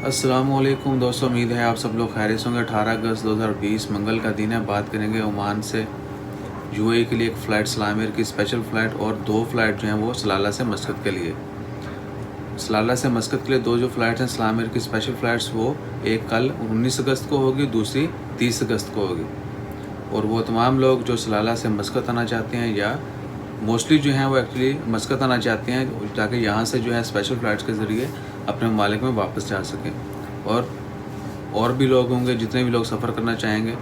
अस्सलाम वालेकुम दोस्तों, उम्मीद है आप सब लोग खैरियत होंगे। 18 अगस्त 2020 मंगल का दिन है। बात करेंगे ओमान से यूएई के लिए एक फ़्लाइट सलाम एयर की स्पेशल फ़्लाइट और 2 फ़्लाइट जो हैं वो सलाला से मस्कत के लिए। सलाला से मस्कत के लिए 2 जो फ़्लाइट्स हैं सलाम एयर की स्पेशल फ़्लाइट्स, वो एक कल 19 अगस्त को होगी, दूसरी 30 अगस्त को होगी। और वो तमाम लोग जो सलाला से मस्कत आना चाहते हैं या मोस्टली जो हैं वो एक्चुअली मस्कत आना चाहते हैं ताकि यहाँ से जो है स्पेशल फ़्लाइट्स के ज़रिए अपने ममालिक में वापस जा सकें। और भी लोग होंगे, जितने भी लोग सफ़र करना चाहेंगे,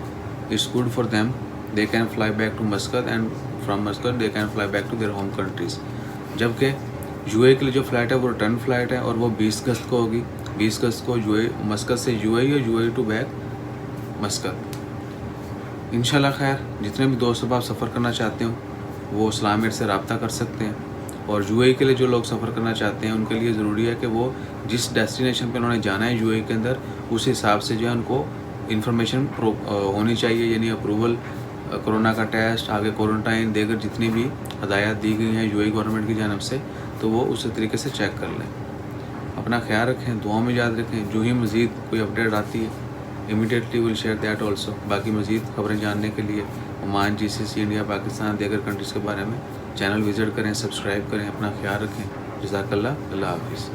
it's good for them, they can fly back to Muscat and from Muscat they can fly back to their home countries. जबकि यूएई के लिए जो फ़्लाइट है वो रिटर्न फ़्लाइट है और वो 20 अगस्त को होगी। 20 अगस्त को यूएई मस्कत से यूएई और यूएई टू बैक मस्कत। इंशाल्लाह खैर, जितने भी दोस्त आप सफ़र करना चाहते हो वो सलाम एयर से रब्ता कर सकते हैं। और यूएई के लिए जो लोग सफ़र करना चाहते हैं उनके लिए ज़रूरी है कि वो जिस डेस्टिनेशन पे उन्होंने जाना है यूएई के अंदर, उस हिसाब से जो है उनको इन्फॉर्मेशन होनी चाहिए, यानी अप्रूवल, कोरोना का टेस्ट, आगे क्वारंटाइन, देगर जितनी भी हदायत दी गई हैं यूएई गवर्नमेंट की जानब से, तो वो उस तरीके से चेक कर लें। अपना ख्याल रखें, दुआ में याद रखें। जो ही मज़ीद कोई अपडेट आती है immediately will share that also. बाकी मज़ीद खबरें जानने के लिए ओमान, जीसीसी, इंडिया, पाकिस्तान, दीगर कंट्रीज़ के बारे में चैनल विज़िट करें, सब्सक्राइब करें। अपना ख्याल रखें। जज़ाकल्लाह, अल्लाह हाफ़िज़।